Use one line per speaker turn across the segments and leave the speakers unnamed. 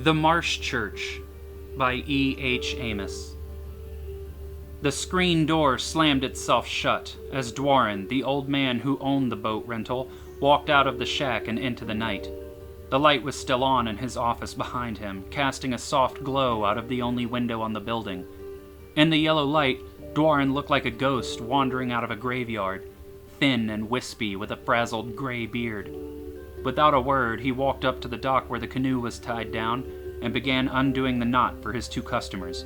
The Marsh Church by E.H. Amos. The screen door slammed itself shut as Dwarin, the old man who owned the boat rental, walked out of the shack and into the night. The light was still on in his office behind him, casting a soft glow out of the only window on the building. In the yellow light, Dwarin looked like a ghost wandering out of a graveyard, thin and wispy with a frazzled gray beard. Without a word, he walked up to the dock where the canoe was tied down and began undoing the knot for his two customers.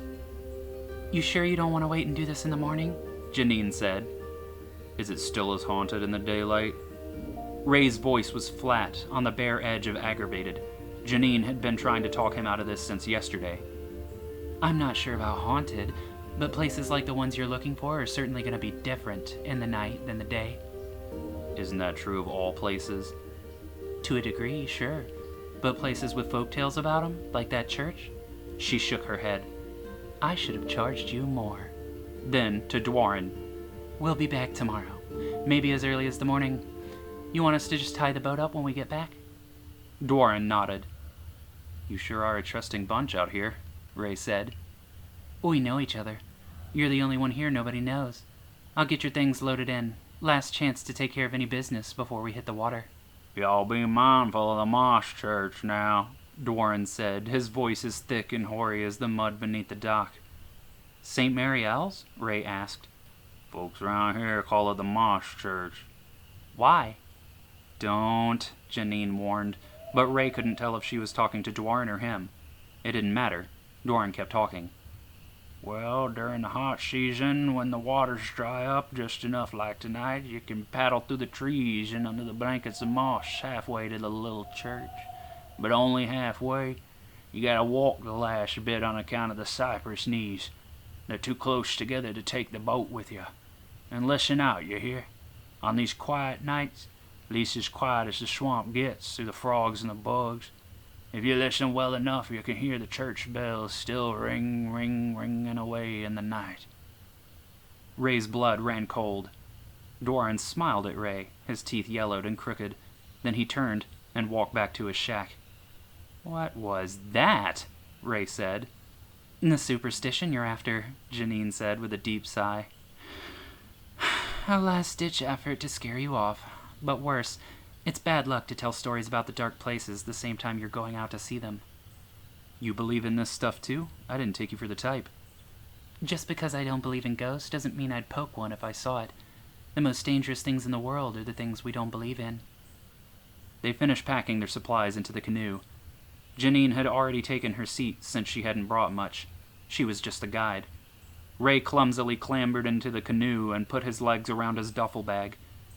"You sure you don't want to wait and do this in the morning?" Janine said. "Is it still as haunted in the daylight?" Ray's voice was flat, on the bare edge of aggravated. Janine had been trying to talk him out of this since yesterday. "I'm not sure about haunted, but places like the ones you're looking for are certainly going to be different in the night than the day." "Isn't that true of all places?" "To a degree, sure. But places with folktales about them, like that church?" She shook her head. "I should have charged you more." Then, to Dwarin, "We'll be back tomorrow. Maybe as early as the morning. You want us to just tie the boat up when we get back?" Dwarin nodded. "You sure are a trusting bunch out here," Ray said. "We know each other. You're the only one here nobody knows. I'll get your things loaded in. Last chance to take care of any business before we hit the water."
"Y'all be mindful of the Marsh Church now," Dwarin said, his voice as thick and hoary as the mud beneath the dock.
"St. Mary L's?" Ray asked.
"Folks around here call it the Marsh Church."
"Why?" "Don't," Janine warned, but Ray couldn't tell if she was talking to Dwarin or him. It didn't matter. Dwarin kept talking.
"Well, during the hot season, when the waters dry up just enough like tonight, you can paddle through the trees and under the blankets of moss halfway to the little church. But only halfway. You gotta walk the last bit on account of the cypress knees. They're too close together to take the boat with you. And listen out, you hear? On these quiet nights, at least as quiet as the swamp gets through the frogs and the bugs, if you listen well enough, you can hear the church bells still ringing away in the night."
Ray's blood ran cold. Dwarin smiled at Ray, his teeth yellowed and crooked. Then he turned and walked back to his shack. "What was that?" Ray said. "The superstition you're after," Janine said with a deep sigh. "A last-ditch effort to scare you off. But worse, it's bad luck to tell stories about the dark places the same time you're going out to see them." "You believe in this stuff too? I didn't take you for the type." "Just because I don't believe in ghosts doesn't mean I'd poke one if I saw it. The most dangerous things in the world are the things we don't believe in." They finished packing their supplies into the canoe. Janine had already taken her seat since she hadn't brought much. She was just a guide. Ray clumsily clambered into the canoe and put his legs around his duffel bag.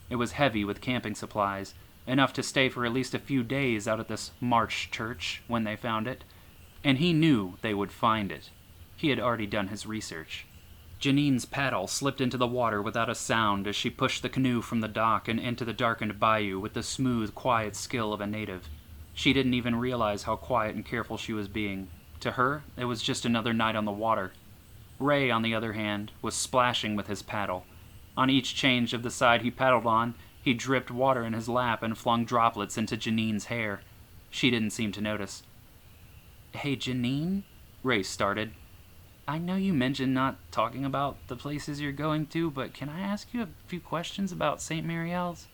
It was heavy with camping supplies, enough to stay for at least a few days out at this Marsh Church when they found it. And he knew they would find it. He had already done his research. Janine's paddle slipped into the water without a sound as she pushed the canoe from the dock and into the darkened bayou with the smooth, quiet skill of a native. She didn't even realize how quiet and careful she was being. To her, it was just another night on the water. Ray, on the other hand, was splashing with his paddle. On each change of the side he paddled on, he dripped water in his lap and flung droplets into Janine's hair. She didn't seem to notice. "Hey, Janine," Ray started. "I know you mentioned not talking about the places you're going to, but can I ask you a few questions about St. Mary L's?"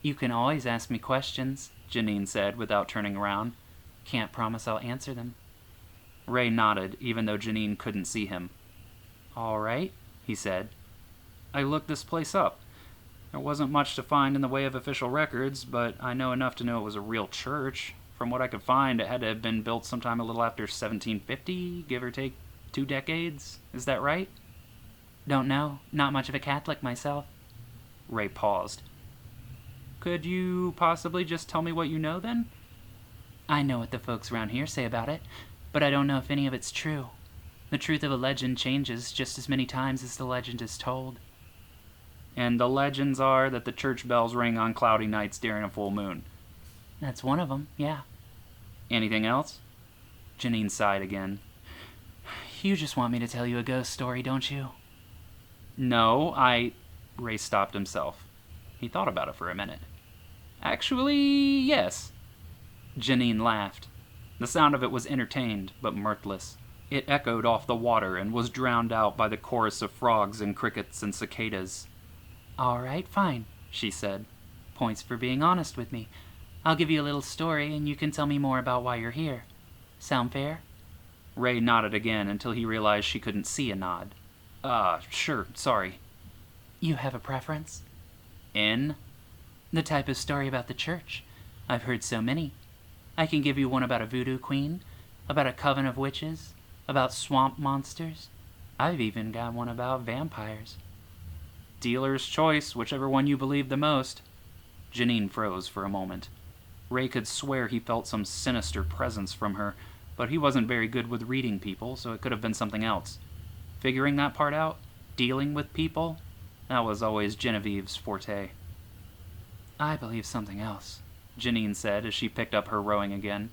"You can always ask me questions," Janine said without turning around. "Can't promise I'll answer them." Ray nodded, even though Janine couldn't see him. "All right," he said. "I looked this place up. There wasn't much to find in the way of official records, but I know enough to know it was a real church. From what I could find, it had to have been built sometime a little after 1750, give or take 2 decades. Is that right?" "Don't know. Not much of a Catholic myself." Ray paused. "Could you possibly just tell me what you know, then?" "I know what the folks around here say about it, but I don't know if any of it's true. The truth of a legend changes just as many times as the legend is told." "And the legends are that the church bells ring on cloudy nights during a full moon?" "That's one of them, yeah." "Anything else?" Janine sighed again. "You just want me to tell you a ghost story, don't you?" "No, Ray stopped himself. He thought about it for a minute. "Actually, yes." Janine laughed. The sound of it was entertained, but mirthless. It echoed off the water and was drowned out by the chorus of frogs and crickets and cicadas.
"All right, fine," she said. "Points for being honest with me. I'll give you a little story, and you can tell me more about why you're here. Sound fair?"
Ray nodded again until he realized she couldn't see a nod. Sure, sorry."
"You have a preference?"
In?
"The type of story about the church. I've heard so many. I can give you one about a voodoo queen, about a coven of witches, about swamp monsters. I've even got one about vampires."
Dealer's choice, whichever one you believe the most. Janine froze for a moment. Ray could swear he felt some sinister presence from her, but he wasn't very good with reading people, so it could have been something else. Figuring that part out, dealing with people, that was always Genevieve's forte.
"I believe something else," Janine said as she picked up her rowing again.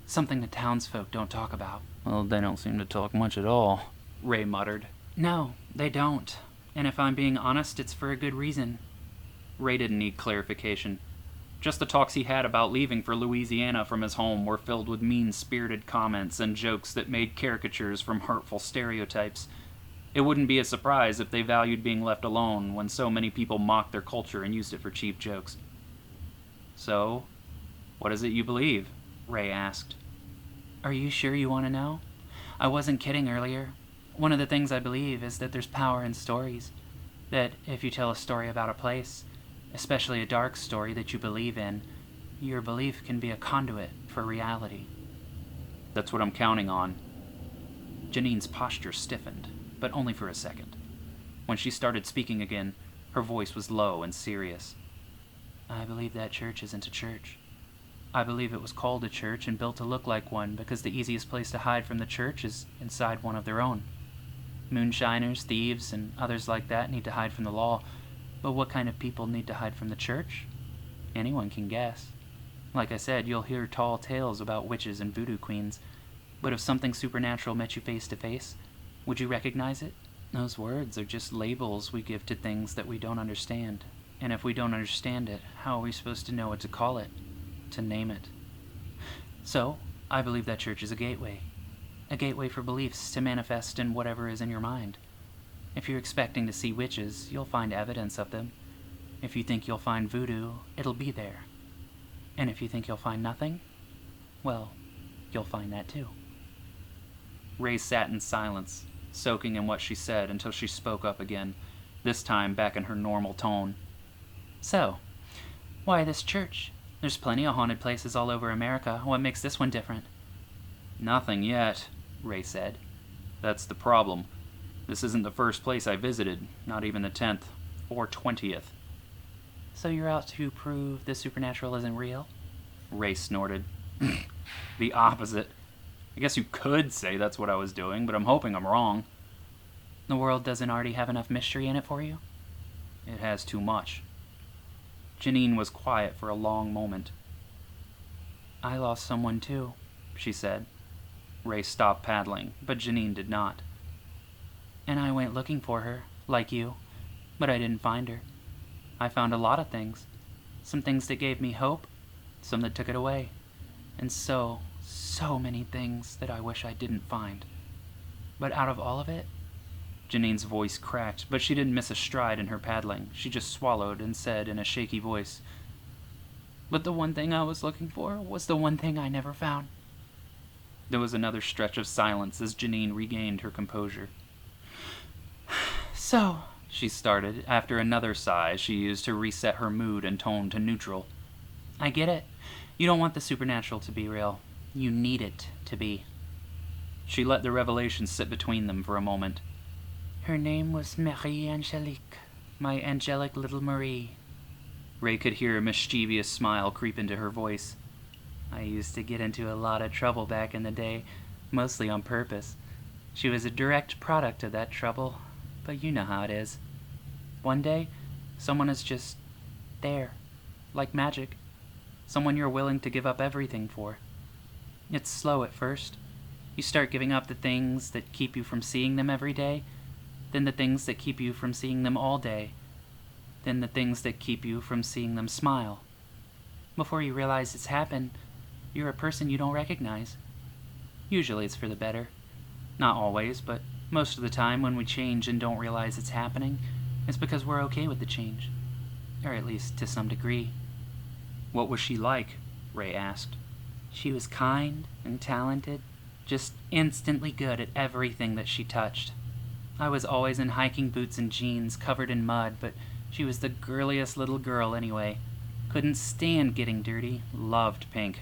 "Something the townsfolk don't talk about."
"Well, they don't seem to talk much at all," Ray muttered.
"No, they don't. And if I'm being honest, it's for a good reason."
Ray didn't need clarification. Just the talks he had about leaving for Louisiana from his home were filled with mean-spirited comments and jokes that made caricatures from hurtful stereotypes. It wouldn't be a surprise if they valued being left alone when so many people mocked their culture and used it for cheap jokes. "So, what is it you believe?" Ray asked.
"Are you sure you want to know? I wasn't kidding earlier. One of the things I believe is that there's power in stories. That if you tell a story about a place, especially a dark story that you believe in, your belief can be a conduit for reality."
"That's what I'm counting on." Janine's posture stiffened, but only for a second. When she started speaking again, her voice was low and serious.
"I believe that church isn't a church. I believe it was called a church and built to look like one because the easiest place to hide from the church is inside one of their own. Moonshiners, thieves, and others like that need to hide from the law, but what kind of people need to hide from the church? Anyone can guess. Like I said, you'll hear tall tales about witches and voodoo queens, but if something supernatural met you face to face, would you recognize it? Those words are just labels we give to things that we don't understand, and if we don't understand it, how are we supposed to know what to call it, to name it? So, I believe that church is a gateway for beliefs to manifest in whatever is in your mind. If you're expecting to see witches, you'll find evidence of them. If you think you'll find voodoo, it'll be there. And if you think you'll find nothing, well, you'll find that too."
Ray sat in silence, soaking in what she said until she spoke up again, this time back in her normal tone.
"So, why this church? There's plenty of haunted places all over America. What makes this one different?"
"Nothing yet," Ray said. "That's the problem. This isn't the first place I visited, not even the 10th or 20th.
"So you're out to prove the supernatural isn't real?"
Ray snorted. "The opposite. I guess you could say that's what I was doing, but I'm hoping I'm wrong."
"The world doesn't already have enough mystery in it for you?"
"It has too much." Janine was quiet for a long moment.
"I lost someone too," she said.
Ray stopped paddling, but Janine did not.
"And I went looking for her, like you, but I didn't find her. I found a lot of things. Some things that gave me hope, some that took it away, and so many things that I wish I didn't find. But out of all of it..."
Janine's voice cracked, but she didn't miss a stride in her paddling. She just swallowed and said in a shaky voice,
"But the one thing I was looking for was the one thing I never found."
There was another stretch of silence as Janine regained her composure.
"So,"
she started, after another sigh she used to reset her mood and tone to neutral.
"I get it. You don't want the supernatural to be real. You need it to be."
She let the revelation sit between them for a moment.
"Her name was Marie Angelique, my angelic little Marie."
Ray could hear a mischievous smile creep into her voice.
"I used to get into a lot of trouble back in the day, mostly on purpose. She was a direct product of that trouble, but you know how it is. One day, someone is just there, like magic. Someone you're willing to give up everything for. It's slow at first. You start giving up the things that keep you from seeing them every day, then the things that keep you from seeing them all day, then the things that keep you from seeing them smile. Before you realize it's happened,
you're a person you don't recognize. Usually it's for the better. Not always, but most of the time when we change and don't realize it's happening, it's because we're okay with the change. Or at least to some degree.
What was she like? Ray asked.
She was kind and talented, just instantly good at everything that she touched. I was always in hiking boots and jeans covered in mud, but she was the girliest little girl anyway. Couldn't stand getting dirty, loved pink.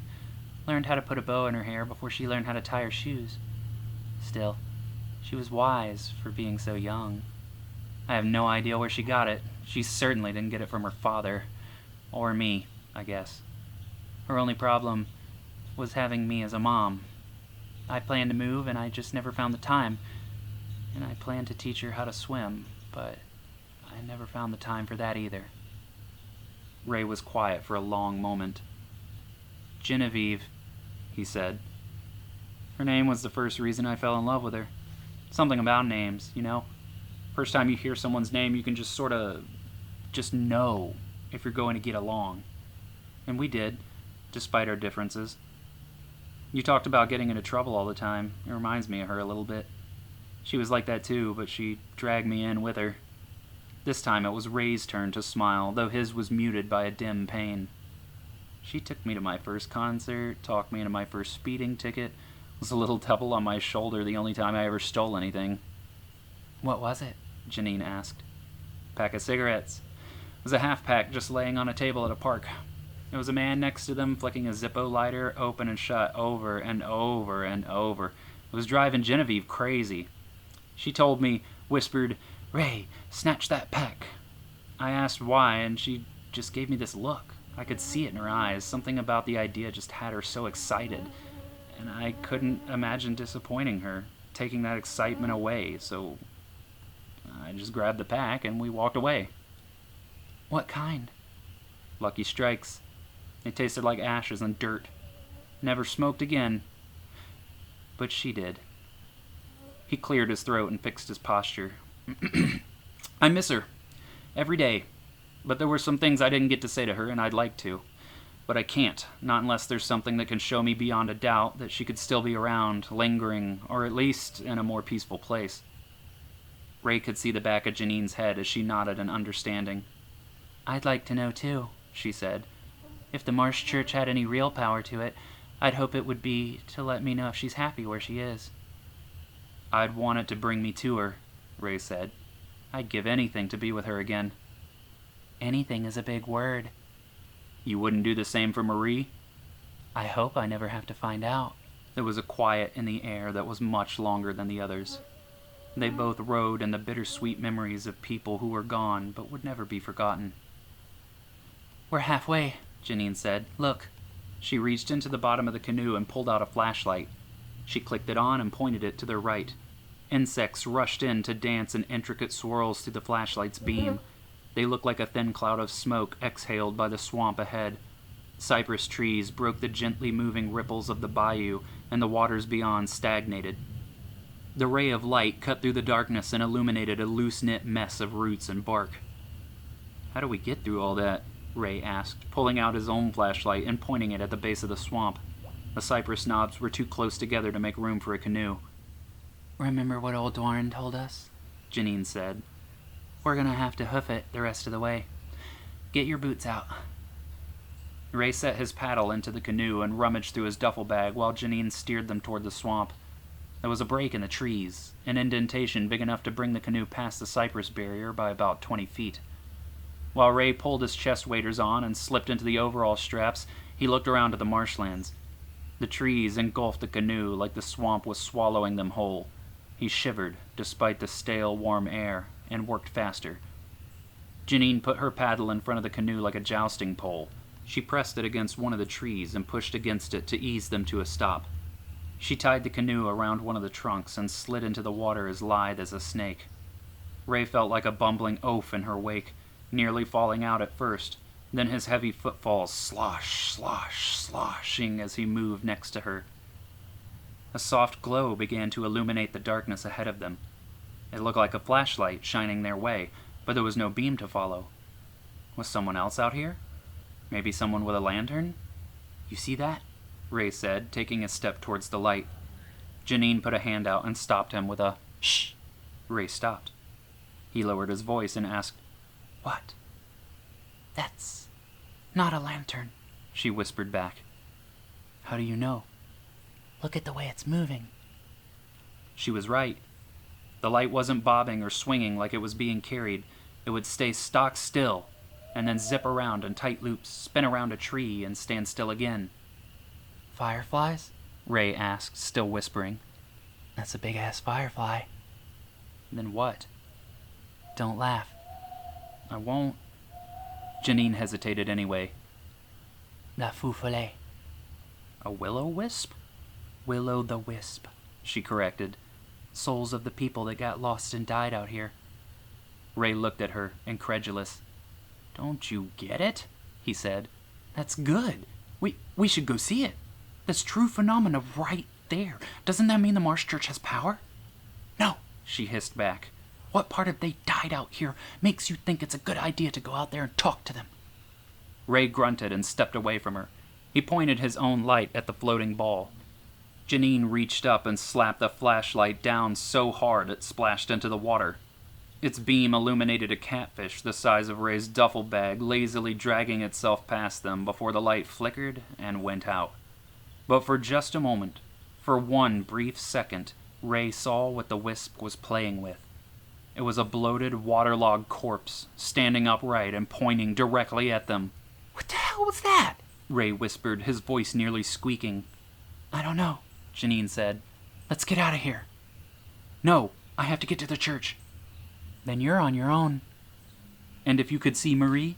Learned how to put a bow in her hair before she learned how to tie her shoes. Still, she was wise for being so young. I have no idea where she got it. She certainly didn't get it from her father. Or me, I guess. Her only problem was having me as a mom. I planned to move, and I just never found the time. And I planned to teach her how to swim, but I never found the time for that either.
Ray was quiet for a long moment.
Genevieve, he said.
Her name was the first reason I fell in love with her. Something about names, you know? First time you hear someone's name, you can just sort of just know if you're going to get along. And we did, despite our differences. You talked about getting into trouble all the time. It reminds me of her a little bit. She was like that too, but she dragged me in with her. This time it was Ray's turn to smile, though his was muted by a dim pain. She took me to my first concert, talked me into my first speeding ticket, was a little devil on my shoulder the only time I ever stole anything.
What was it?
Janine asked. Pack of cigarettes. It was a half-pack just laying on a table at a park. There was a man next to them flicking a Zippo lighter open and shut over and over and over. It was driving Genevieve crazy. She told me, whispered, "Ray, snatch that pack." I asked why, and she just gave me this look. I could see it in her eyes. Something about the idea just had her so excited. And I couldn't imagine disappointing her, taking that excitement away, so I just grabbed the pack and we walked away.
What kind?
Lucky Strikes. They tasted like ashes and dirt. Never smoked again. But she did. He cleared his throat and fixed his posture. I miss her. Every day. But there were some things I didn't get to say to her, and I'd like to. But I can't, not unless there's something that can show me beyond a doubt that she could still be around, lingering, or at least in a more peaceful place. Ray could see the back of Janine's head as she nodded in understanding.
I'd like to know, too, she said. If the Marsh Church had any real power to it, I'd hope it would be to let me know if she's happy where she is.
I'd want it to bring me to her, Ray said. I'd give anything to be with her again.
Anything is a big word.
You wouldn't do the same for Marie?
I hope I never have to find out.
There was a quiet in the air that was much longer than the others. They both rode in the bittersweet memories of people who were gone but would never be forgotten.
We're halfway, Janine said. Look.
She reached into the bottom of the canoe and pulled out a flashlight. She clicked it on and pointed it to their right. Insects rushed in to dance in intricate swirls through the flashlight's beam. They looked like a thin cloud of smoke exhaled by the swamp ahead. Cypress trees broke the gently moving ripples of the bayou, and the waters beyond stagnated. The ray of light cut through the darkness and illuminated a loose-knit mess of roots and bark. How do we get through all that? Ray asked, pulling out his own flashlight and pointing it at the base of the swamp. The cypress knobs were too close together to make room for a canoe.
Remember what old Doran told us? Janine said. We're gonna have to hoof it the rest of the way. Get your boots out.
Ray set his paddle into the canoe and rummaged through his duffel bag while Janine steered them toward the swamp. There was a break in the trees, an indentation big enough to bring the canoe past the cypress barrier by about 20 feet. While Ray pulled his chest waders on and slipped into the overall straps, he looked around at the marshlands. The trees engulfed the canoe like the swamp was swallowing them whole. He shivered, despite the stale, warm air, and worked faster. Janine put her paddle in front of the canoe like a jousting pole. She pressed it against one of the trees and pushed against it to ease them to a stop. She tied the canoe around one of the trunks and slid into the water as lithe as a snake. Ray felt like a bumbling oaf in her wake, nearly falling out at first, then his heavy footfalls slosh, slosh, sloshing as he moved next to her. A soft glow began to illuminate the darkness ahead of them. It looked like a flashlight shining their way, but there was no beam to follow. Was someone else out here? Maybe someone with a lantern? You see that?
Ray said, taking a step towards the light. Janine put a hand out and stopped him with a shh. Ray stopped. He lowered his voice and asked, "What?"
"That's not a lantern,"
she whispered back. "How do you know?"
"Look at the way it's moving."
She was right. The light wasn't bobbing or swinging like it was being carried. It would stay stock still, and then zip around in tight loops, spin around a tree, and stand still again.
"Fireflies?"
Ray asked, still whispering.
"That's a big-ass firefly."
"Then what?"
"Don't laugh."
"I won't." Janine hesitated anyway.
"La foufoulet."
"A will-o-wisp?"
"Will-o'-the-wisp,"
she corrected.
"Souls of the people that got lost and died out here."
Ray looked at her, incredulous. "Don't you get it?" he said.
"That's good. We should go see it. That's true phenomena right there. Doesn't that mean the Marsh Church has power?" "No," she hissed back. "What part of they died out here makes you think it's a good idea to go out there and talk to them?"
Ray grunted and stepped away from her. He pointed his own light at the floating ball. Janine reached up and slapped the flashlight down so hard it splashed into the water. Its beam illuminated a catfish the size of Ray's duffel bag, lazily dragging itself past them before the light flickered and went out. But for just a moment, for one brief second, Ray saw what the wisp was playing with. It was a bloated, waterlogged corpse, standing upright and pointing directly at them.
"What the hell was that?"
Ray whispered, his voice nearly squeaking.
"I don't know,"
Janine said.
"Let's get out of here."
"No, I have to get to the church."
"Then you're on your own."
"And if you could see Marie?"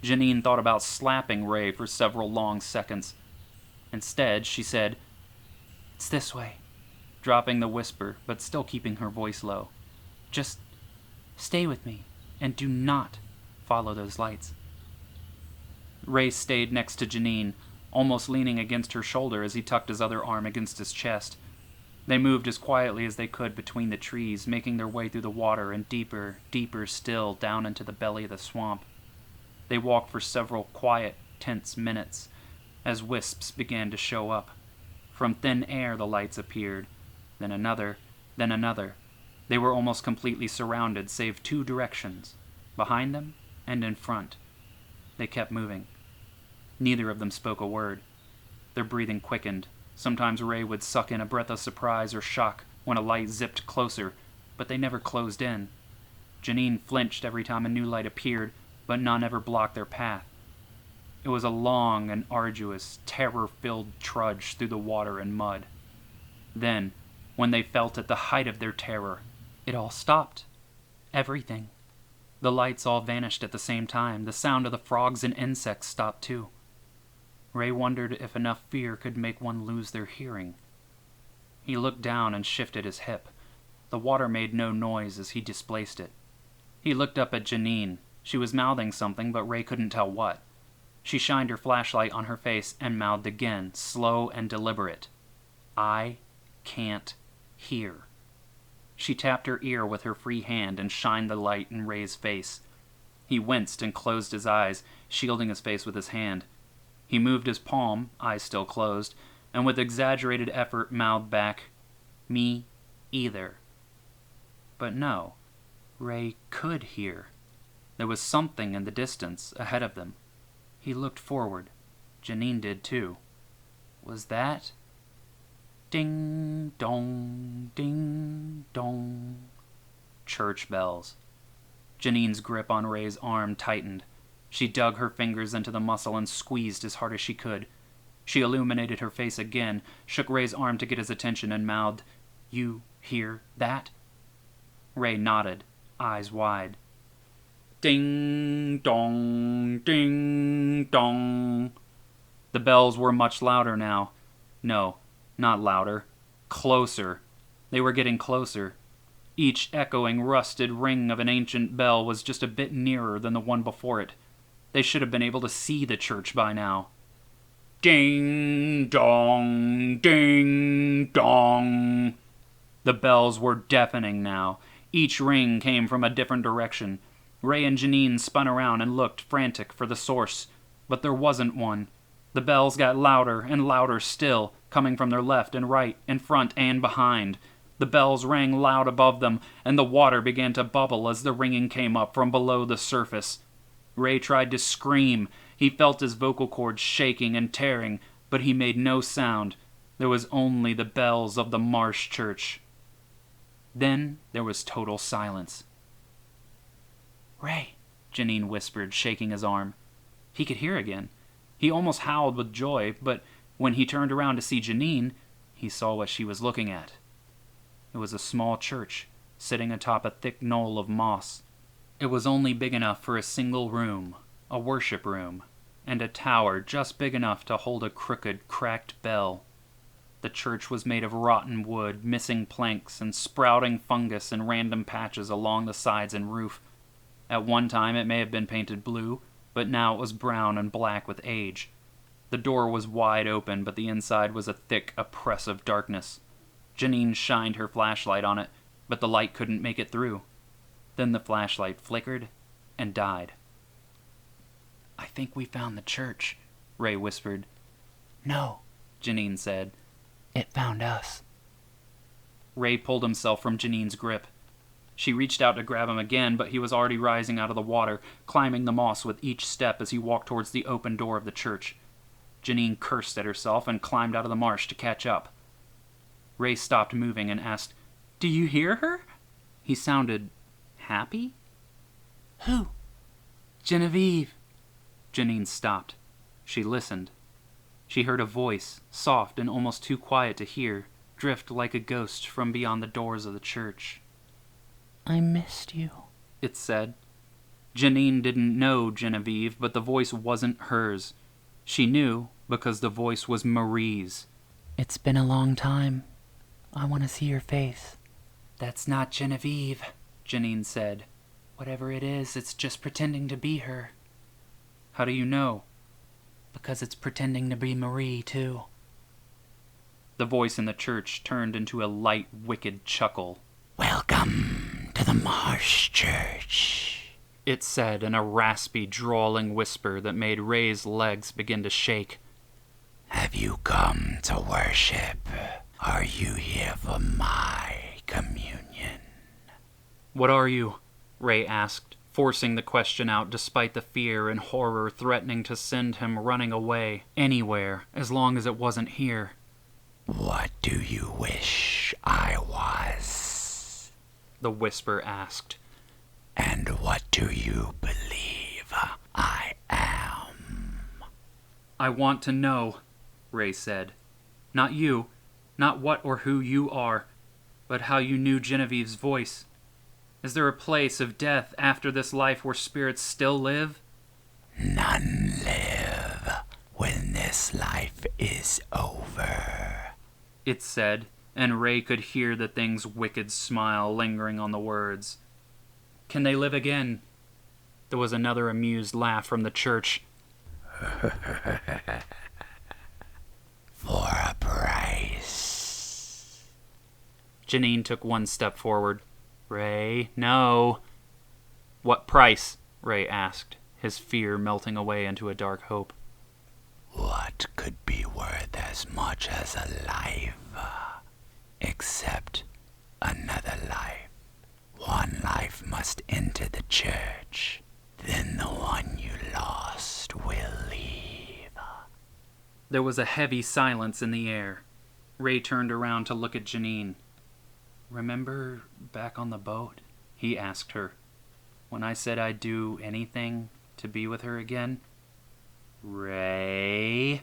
Janine thought about slapping Ray for several long seconds. Instead, she said,
"It's this way,"
dropping the whisper, but still keeping her voice low.
"Just stay with me, and do not follow those lights."
Ray stayed next to Janine, almost leaning against her shoulder as he tucked his other arm against his chest. They moved as quietly as they could between the trees, making their way through the water and deeper, deeper still down into the belly of the swamp. They walked for several quiet, tense minutes as wisps began to show up. From thin air the lights appeared, then another, then another. They were almost completely surrounded, save two directions, behind them and in front. They kept moving. Neither of them spoke a word. Their breathing quickened. Sometimes Ray would suck in a breath of surprise or shock when a light zipped closer, but they never closed in. Janine flinched every time a new light appeared, but none ever blocked their path. It was a long and arduous, terror-filled trudge through the water and mud. Then, when they felt at the height of their terror, it all stopped. Everything. The lights all vanished at the same time. The sound of the frogs and insects stopped too. Ray wondered if enough fear could make one lose their hearing. He looked down and shifted his hip. The water made no noise as he displaced it. He looked up at Janine. She was mouthing something, but Ray couldn't tell what. She shined her flashlight on her face and mouthed again, slow and deliberate. "I can't hear." She tapped her ear with her free hand and shined the light in Ray's face. He winced and closed his eyes, shielding his face with his hand. He moved his palm, eyes still closed, and with exaggerated effort mouthed back, "Me either." But no, Ray could hear. There was something in the distance, ahead of them. He looked forward. Janine did too. Was that? Ding dong, ding dong. Church bells. Janine's grip on Ray's arm tightened. She dug her fingers into the muscle and squeezed as hard as she could. She illuminated her face again, shook Ray's arm to get his attention, and mouthed, "You hear that?" Ray nodded, eyes wide. Ding dong, ding dong. The bells were much louder now. No, not louder. Closer. They were getting closer. Each echoing, rusted ring of an ancient bell was just a bit nearer than the one before it. They should have been able to see the church by now. Ding dong, ding dong. The bells were deafening now. Each ring came from a different direction. Ray and Janine spun around and looked, frantic, for the source, but there wasn't one. The bells got louder and louder still, coming from their left and right, in front and behind. The bells rang loud above them, and the water began to bubble as the ringing came up from below the surface. Ray tried to scream. He felt his vocal cords shaking and tearing, but he made no sound. There was only the bells of the Marsh Church. Then there was total silence. "Ray," Janine whispered, shaking his arm. He could hear again. He almost howled with joy, but when he turned around to see Janine, he saw what she was looking at. It was a small church, sitting atop a thick knoll of moss. It was only big enough for a single room, a worship room, and a tower just big enough to hold a crooked, cracked bell. The church was made of rotten wood, missing planks, and sprouting fungus in random patches along the sides and roof. At one time it may have been painted blue, but now it was brown and black with age. The door was wide open, but the inside was a thick, oppressive darkness. Janine shined her flashlight on it, but the light couldn't make it through. Then the flashlight flickered and died. "I think we found the church," Ray whispered. "No," Janine said. "It found us." Ray pulled himself from Janine's grip. She reached out to grab him again, but he was already rising out of the water, climbing the moss with each step as he walked towards the open door of the church. Janine cursed at herself and climbed out of the marsh to catch up. Ray stopped moving and asked, "Do you hear her?" He sounded happy. "Who?" "Genevieve." Janine stopped. She listened. She heard a voice, soft and almost too quiet to hear, drift like a ghost from beyond the doors of the church. "I missed you," it said. Janine didn't know Genevieve, but the voice wasn't hers. She knew because the voice was Marie's. "It's been a long time. I want to see your face." "That's not Genevieve," Janine said. "Whatever it is, it's just pretending to be her." "How do you know?" "Because it's pretending to be Marie, too." The voice in the church turned into a light, wicked chuckle. "Welcome to the Marsh Church," it said in a raspy, drawling whisper that made Ray's legs begin to shake. "Have you come to worship? Are you here for my communion?" "What are you?" Ray asked, forcing the question out despite the fear and horror threatening to send him running away, anywhere, as long as it wasn't here. "What do you wish I was?" the whisper asked. "And what do you believe I am?" "I want to know," Ray said. "Not you, not what or who you are, but how you knew Genevieve's voice. Is there a place of death after this life where spirits still live?" "None live when this life is over," it said, and Ray could hear the thing's wicked smile lingering on the words. "Can they live again?" There was another amused laugh from the church. "For a price." Janine took one step forward. "Ray, no." "What price?" Ray asked, his fear melting away into a dark hope. "What could be worth as much as a life? Except another life. One life must enter the church. Then the one you lost will leave." There was a heavy silence in the air. Ray turned around to look at Janine. "Remember back on the boat?" he asked her. "When I said I'd do anything to be with her again?" "Ray?"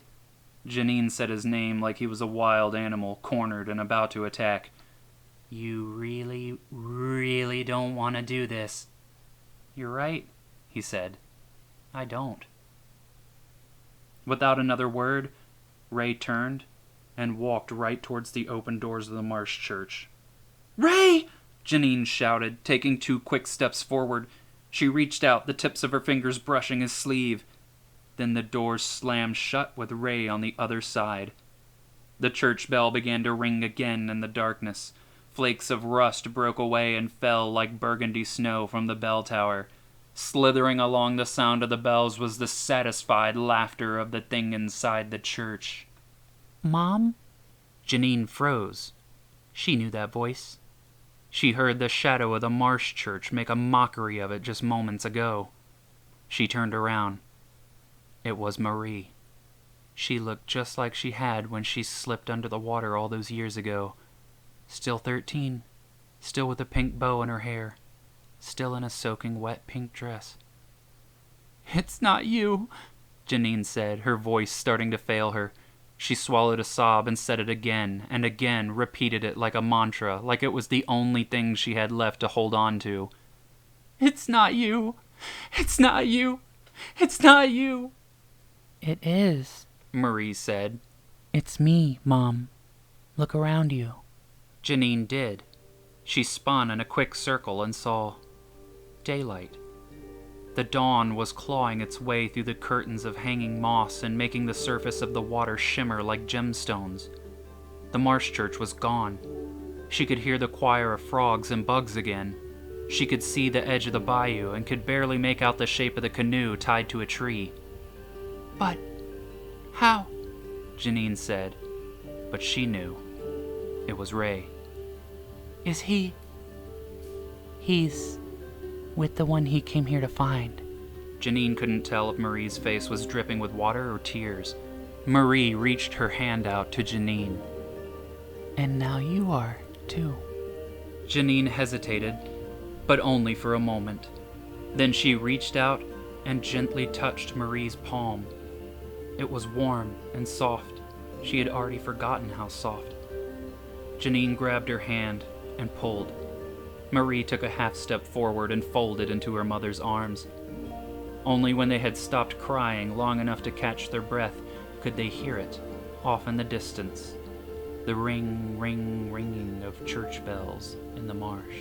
Janine said his name like he was a wild animal cornered and about to attack. "You really, really don't want to do this." "You're right," he said. "I don't." Without another word, Ray turned and walked right towards the open doors of the Marsh Church. "Ray!" Janine shouted, taking 2 quick steps forward. She reached out, the tips of her fingers brushing his sleeve. Then the doors slammed shut with Ray on the other side. The church bell began to ring again in the darkness. Flakes of rust broke away and fell like burgundy snow from the bell tower. Slithering along the sound of the bells was the satisfied laughter of the thing inside the church. "Mom?" Janine froze. She knew that voice. She heard the shadow of the Marsh Church make a mockery of it just moments ago. She turned around. It was Marie. She looked just like she had when she slipped under the water all those years ago. Still 13. Still with a pink bow in her hair. Still in a soaking wet pink dress. "It's not you," Janine said, her voice starting to fail her. She swallowed a sob and said it again and again, repeated it like a mantra, like it was the only thing she had left to hold on to. "It's not you. It's not you. It's not you." "It is," Marie said. "It's me, Mom. Look around you." Janine did. She spun in a quick circle and saw daylight. The dawn was clawing its way through the curtains of hanging moss and making the surface of the water shimmer like gemstones. The Marsh Church was gone. She could hear the choir of frogs and bugs again. She could see the edge of the bayou and could barely make out the shape of the canoe tied to a tree. "But how?" Janine said, but she knew. It was Ray. "Is he... he's... with the one he came here to find?" Janine couldn't tell if Marie's face was dripping with water or tears. Marie reached her hand out to Janine. "And now you are, too." Janine hesitated, but only for a moment. Then she reached out and gently touched Marie's palm. It was warm and soft. She had already forgotten how soft. Janine grabbed her hand and pulled. Marie took a half step forward and folded into her mother's arms. Only when they had stopped crying long enough to catch their breath could they hear it, off in the distance, the ring, ring, ringing of church bells in the marsh.